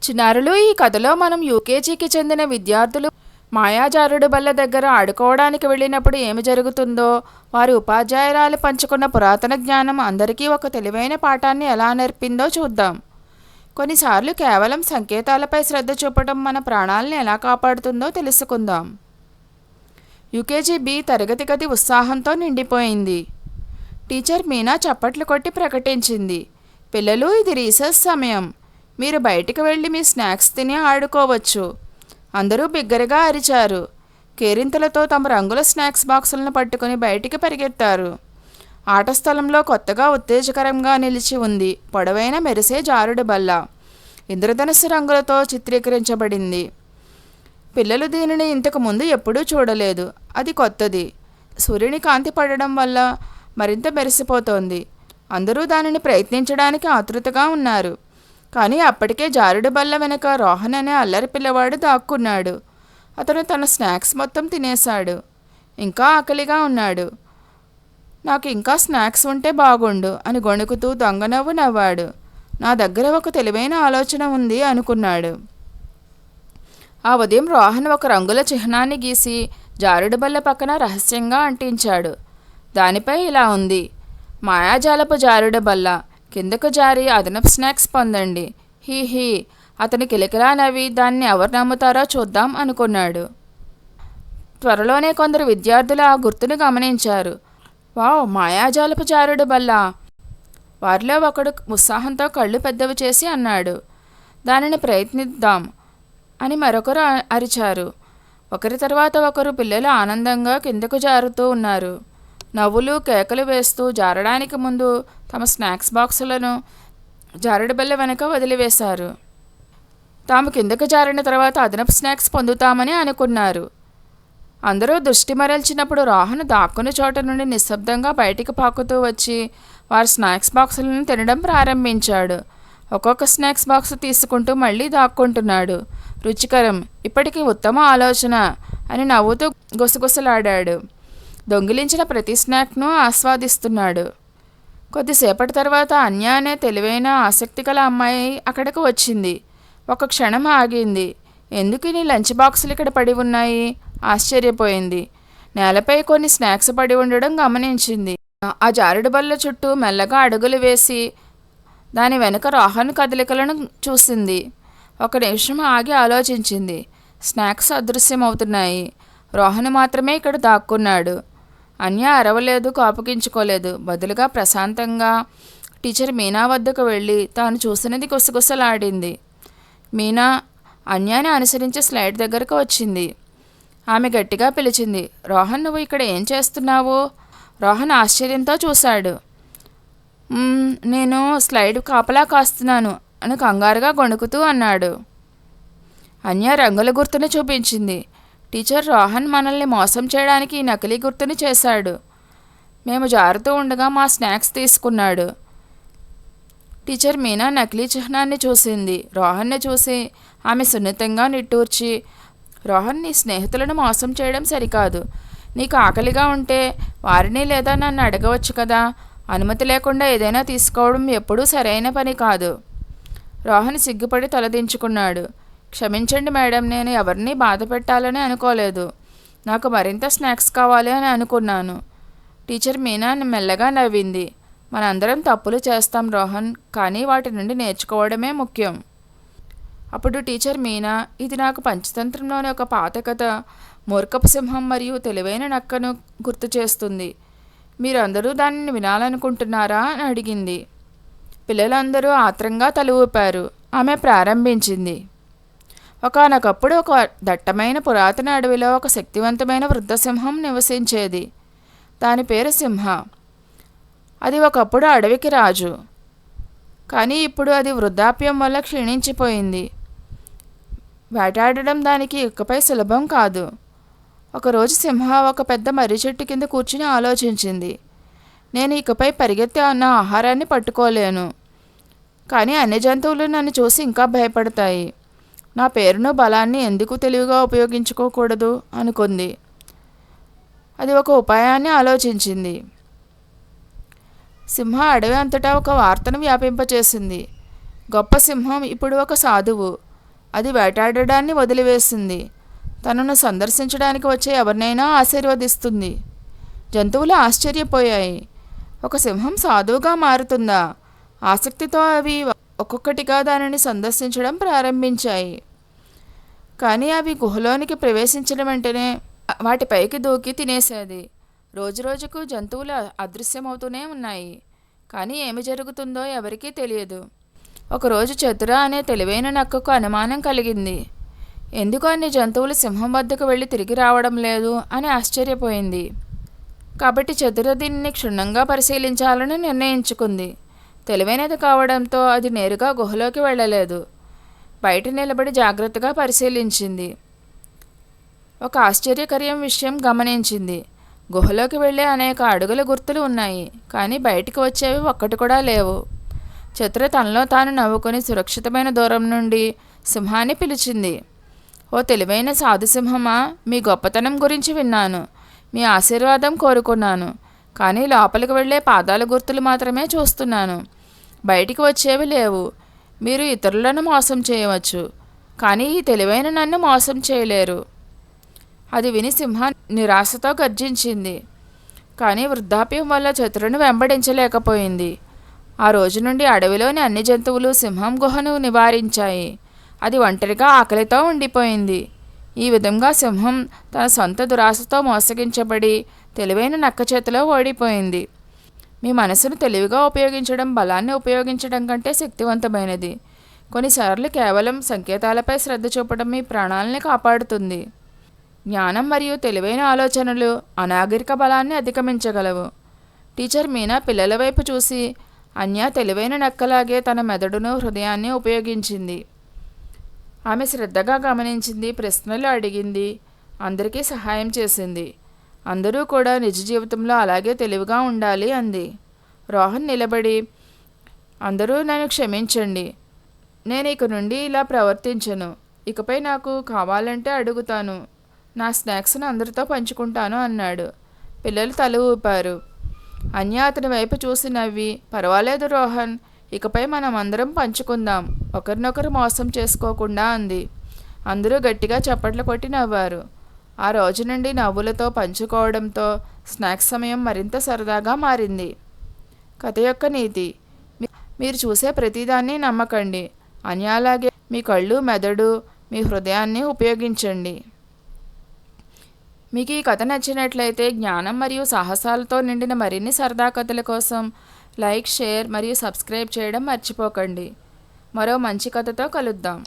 చిన్నారులు, ఈ కథలో మనం యూకేజీకి చెందిన విద్యార్థులు మాయాజారుడు బల్ల దగ్గర ఆడుకోవడానికి వెళ్ళినప్పుడు ఏమి జరుగుతుందో, వారి ఉపాధ్యాయురాలు పంచుకున్న పురాతన జ్ఞానం అందరికీ ఒక తెలివైన పాఠాన్ని ఎలా నేర్పిందో చూద్దాం. కొన్నిసార్లు కేవలం సంకేతాలపై శ్రద్ధ చూపడం మన ప్రాణాలను ఎలా కాపాడుతుందో తెలుసుకుందాం. యూకేజీ బి తరగతి గది ఉత్సాహంతో నిండిపోయింది. టీచర్ మీనా చప్పట్లు కొట్టి ప్రకటించింది, పిల్లలు, ఇది రీసెస్ సమయం. మీరు బయటికి వెళ్ళి మీ స్నాక్స్ తిని ఆడుకోవచ్చు. అందరూ బిగ్గరగా అరిచారు. కేరింతలతో తమ రంగుల స్నాక్స్ బాక్సులను పట్టుకుని బయటికి పరిగెత్తారు. ఆట స్థలంలో కొత్తగా ఉత్తేజకరంగా నిలిచి ఉంది పొడవైన మెరిసే జారుడు బల్ల. ఇంద్రధనుస్సు రంగులతో చిత్రీకరించబడింది. పిల్లలు దీనిని ఇంతకు ముందు ఎప్పుడూ చూడలేదు. అది కొత్తది. సూర్యుని కాంతి పడడం వల్ల మరింత మెరిసిపోతోంది. అందరూ దానిని ప్రయత్నించడానికి ఆతృతగా ఉన్నారు. కానీ అప్పటికే జారుడు బల్ల వెనక రోహన్ అనే అల్లరి పిల్లవాడు దాక్కున్నాడు. అతను తన స్నాక్స్ మొత్తం తినేశాడు. ఇంకా ఆకలిగా ఉన్నాడు. నాకు ఇంకా స్నాక్స్ ఉంటే బాగుండు అని గొణుకుతూ దొంగ నవ్వు నవ్వాడు. నా దగ్గర ఒక తెలివైన ఆలోచన ఉంది అనుకున్నాడు. ఆ ఉదయం రోహన్ ఒక రంగుల చిహ్నాన్ని గీసి జారుడు బల్ల పక్కన రహస్యంగా అంటించాడు. దానిపై ఇలా ఉంది: మాయాజాలపు జారుడు బల్ల, కిందకు జారి అదనపు స్నాక్స్ పొందండి. హీ. అతని కిలకిలా నవ్వి దాన్ని ఎవరు నమ్ముతారో చూద్దాం అనుకున్నాడు. త్వరలోనే కొందరు విద్యార్థులు ఆ గుర్తును గమనించారు. వావ్, మాయాజాలపు జారుడు బల్ల! వారిలో ఒకడు ఉత్సాహంతో కళ్ళు పెద్దవి చేసి అన్నాడు. దానిని ప్రయత్నిద్దాం అని మరొకరు అరిచారు. ఒకరి తర్వాత ఒకరు పిల్లలు ఆనందంగా కిందకు జారుతూ ఉన్నారు. నవ్వులు కేకలు వేస్తూ జారడానికి ముందు తమ స్నాక్స్ బాక్సులను జారుడు బల్ల వెనక వదిలివేశారు. తాము కిందకు జారిన తర్వాత అదనపు స్నాక్స్ పొందుతామని అనుకున్నారు. అందరూ దృష్టి మరల్చినప్పుడు రోహన్ దాక్కుని చోట నుండి నిశ్శబ్దంగా బయటికి పాకుతూ వచ్చి వారి స్నాక్స్ బాక్సులను తినడం ప్రారంభించాడు. ఒక్కొక్క స్నాక్స్ బాక్స్ తీసుకుంటూ మళ్ళీ దాక్కుంటున్నాడు. రుచికరం, ఇప్పటికీ ఉత్తమ ఆలోచన అని నవ్వుతూ గుసగుసలాడాడు. దొంగిలించిన ప్రతి స్నాక్ను ఆస్వాదిస్తున్నాడు. కొద్దిసేపటి తర్వాత అన్య అనే తెలివైన ఆసక్తిగల అమ్మాయి అక్కడికి వచ్చింది. ఒక క్షణం ఆగింది. ఎందుకు నీ లంచ్ బాక్సులు ఇక్కడ పడి ఉన్నాయి? ఆశ్చర్యపోయింది. నేలపై కొన్ని స్నాక్స్ పడి ఉండడం గమనించింది. ఆ జారుడు బల్ల చుట్టూ మెల్లగా అడుగులు వేసి దాని వెనుక రోహన్ కదలికలను చూసింది. ఒక నిమిషం ఆగి ఆలోచించింది. స్నాక్స్ అదృశ్యమవుతున్నాయి. రోహన్ మాత్రమే ఇక్కడ దాక్కున్నాడు. అన్య అరవలేదు, కాపుకించుకోలేదు. బదులుగా ప్రశాంతంగా టీచర్ మీనా వద్దకు వెళ్ళి తాను చూసినది గుసగుసలాడింది. మీనా అన్యాని అనుసరించి స్లైడ్ దగ్గరకు వచ్చింది. ఆమె గట్టిగా పిలిచింది, రోహన్, నువ్వు ఇక్కడ ఏం చేస్తున్నావు? రోహన్ ఆశ్చర్యంతో చూశాడు. నేను స్లైడ్ కాపలా కాస్తున్నాను అని కంగారుగా గొణుకుతూ అన్నాడు. అన్య రంగుల గుర్తును చూపించింది. టీచర్, రోహన్ మనల్ని మోసం చేయడానికి ఈ నకిలీ గుర్తుని చేశాడు. మేము జారుతూ ఉండగా మా స్నాక్స్ తీసుకున్నాడు. టీచర్ మీనా నకిలీ చిహ్నాన్ని చూసింది. రోహన్ని చూసి ఆమె సున్నితంగా నిట్టూర్చి, రోహన్, నీ స్నేహితులను మోసం చేయడం సరికాదు. నీకు ఆకలిగా ఉంటే వారిని లేదా నన్ను అడగవచ్చు కదా. అనుమతి లేకుండా ఏదైనా తీసుకోవడం ఎప్పుడూ సరైన పని కాదు. రోహన్ సిగ్గుపడి తలదించుకున్నాడు. క్షమించండి మేడం, నేను ఎవరిని బాధ పెట్టాలని అనుకోలేదు. నాకు మరింత స్నాక్స్ కావాలి అని అనుకున్నాను. టీచర్ మీనా మెల్లగా నవ్వింది. మనందరం తప్పులు చేస్తాం రోహన్, కానీ వాటి నుండి నేర్చుకోవడమే ముఖ్యం. అప్పుడు టీచర్ మీనా, ఇది నాకు పంచతంత్రంలోని ఒక పాత కథ మూర్ఖపు సింహం మరియు తెలివైన నక్కను గుర్తు చేస్తుంది. మీరందరూ దానిని వినాలనుకుంటున్నారా అని అడిగింది. పిల్లలందరూ ఆత్రంగా తల ఊపారు. ఆమె ప్రారంభించింది. ఒకానొకప్పుడు ఒక దట్టమైన పురాతన అడవిలో ఒక శక్తివంతమైన వృద్ధ సింహం నివసించేది. దాని పేరు సింహ. అది ఒకప్పుడు అడవికి రాజు. కానీ ఇప్పుడు అది వృద్ధాప్యం వల్ల క్షీణించిపోయింది. వేటాడడం దానికి ఇకపై సులభం కాదు. ఒకరోజు సింహ ఒక పెద్ద మర్రి చెట్టు కింద కూర్చుని ఆలోచించింది. నేను ఇకపై పరిగెత్తి నా ఆహారాన్ని పట్టుకోలేను. కానీ అన్ని జంతువులు నన్ను చూసి ఇంకా భయపడతాయి. నా పేరును బలాన్ని ఎందుకు తెలివిగా ఉపయోగించుకోకూడదు అనుకుంది. అది ఒక ఉపాయాన్ని ఆలోచించింది. సింహ అడవి అంతటా ఒక వార్తను వ్యాపింపచేసింది. గొప్ప సింహం ఇప్పుడు ఒక సాధువు. అది వేటాడడాన్ని వదిలివేసింది. తనను సందర్శించడానికి వచ్చే ఎవరినైనా ఆశీర్వదిస్తుంది. జంతువులు ఆశ్చర్యపోయాయి. ఒక సింహం సాధువుగా మారుతుందా? ఆసక్తితో అవి ఒక్కొక్కటిగా దానిని సందర్శించడం ప్రారంభించాయి. కానీ అవి గుహలోనికి ప్రవేశించిన వెంటనే వాటిపైకి దూకి తినేసేది. రోజురోజుకు జంతువులు అదృశ్యమవుతూనే ఉన్నాయి. కానీ ఏమి జరుగుతుందో ఎవరికీ తెలియదు. ఒకరోజు చతుర అనే తెలివైన నక్కకు అనుమానం కలిగింది. ఎందుకు అన్ని జంతువులు సింహం వద్దకు వెళ్ళి తిరిగి రావడం లేదు అని ఆశ్చర్యపోయింది. కాబట్టి చతుర దీనిని క్షుణ్ణంగా పరిశీలించాలని నిర్ణయించుకుంది. తెలివైనది కావడంతో అది నేరుగా గుహలోకి వెళ్ళలేదు. బయట నిలబడి జాగ్రత్తగా పరిశీలించింది. ఒక ఆశ్చర్యకరమైన విషయం గమనించింది. గుహలోకి వెళ్ళే అనేక అడుగుల గుర్తులు ఉన్నాయి, కానీ బయటికి వచ్చేవి ఒక్కటి కూడా లేవు. చతుర తనలో తాను నవ్వుకొని సురక్షితమైన దూరం నుండి సింహాన్ని పిలిచింది. ఓ తెలివైన సాధుసింహమా, మీ గొప్పతనం గురించి విన్నాను. మీ ఆశీర్వాదం కోరుకున్నాను. కానీ లోపలికి వెళ్ళే పాదాల గుర్తులు మాత్రమే చూస్తున్నాను. బయటికి వచ్చేవి లేవు. మీరు ఇతరులను మోసం చేయవచ్చు, కానీ ఈ తెలివైన నన్ను మోసం చేయలేరు. అది విని సింహం నిరాశతో గర్జించింది. కానీ వృద్ధాప్యం వల్ల చతురను వెంబడించలేకపోయింది. ఆ రోజు నుండి అడవిలోని అన్ని జంతువులు సింహం గుహను నివారించాయి. అది ఒంటరిగా ఆకలితో ఉండిపోయింది. ఈ విధంగా సింహం తన సొంత దురాశతో మోసగించబడి తెలివైన నక్క చేతిలో ఓడిపోయింది. మీ మనసును తెలివిగా ఉపయోగించడం బలాన్ని ఉపయోగించడం కంటే శక్తివంతమైనది. కొన్నిసార్లు కేవలం సంకేతాలపై శ్రద్ధ చూపడం మీ ప్రాణాలని కాపాడుతుంది. జ్ఞానం మరియు తెలివైన ఆలోచనలు అనాగరిక బలాన్ని అధిగమించగలవు. టీచర్ మీనా పిల్లల వైపు చూసి అన్య తెలివైన నక్కలాగే తన మెదడును హృదయాన్ని ఉపయోగించింది. ఆమె శ్రద్ధగా గమనించింది, ప్రశ్నలు అడిగింది, అందరికీ సహాయం చేసింది. అందరూ కూడా నిజ జీవితంలో అలాగే తెలివిగా ఉండాలి అంది. రోహన్ నిలబడి, అందరూ నన్ను క్షమించండి. నేను ఇక నుండి ఇలా ప్రవర్తించను. ఇకపై నాకు కావాలంటే అడుగుతాను. నా స్నాక్స్ను అందరితో పంచుకుంటాను అన్నాడు. పిల్లలు తల ఊపారు. అన్య అతని వైపు చూసి నవ్వి, పర్వాలేదు రోహన్, ఇకపై మనం అందరం పంచుకుందాం, ఒకరినొకరు మోసం చేసుకోకుండా అంది. అందరూ గట్టిగా చప్పట్లు కొట్టి నవ్వారు. ఆ రోజు నుండి నవ్వులతో పంచుకోవడంతో స్నాక్స్ సమయం మరింత సరదాగా మారింది. కథ యొక్క నీతి: మీరు చూసే ప్రతిదాన్ని నమ్మకండి. అన్యాలాగే మీ కళ్ళు, మెదడు, మీ హృదయాన్ని ఉపయోగించండి. మీకు ఈ కథ నచ్చినట్లయితే జ్ఞానం మరియు సాహసాలతో నిండిన మరిన్ని సరదా కథల కోసం లైక్, షేర్ మరియు సబ్స్క్రైబ్ చేయడం మర్చిపోకండి. మరో మంచి కథతో కలుద్దాం.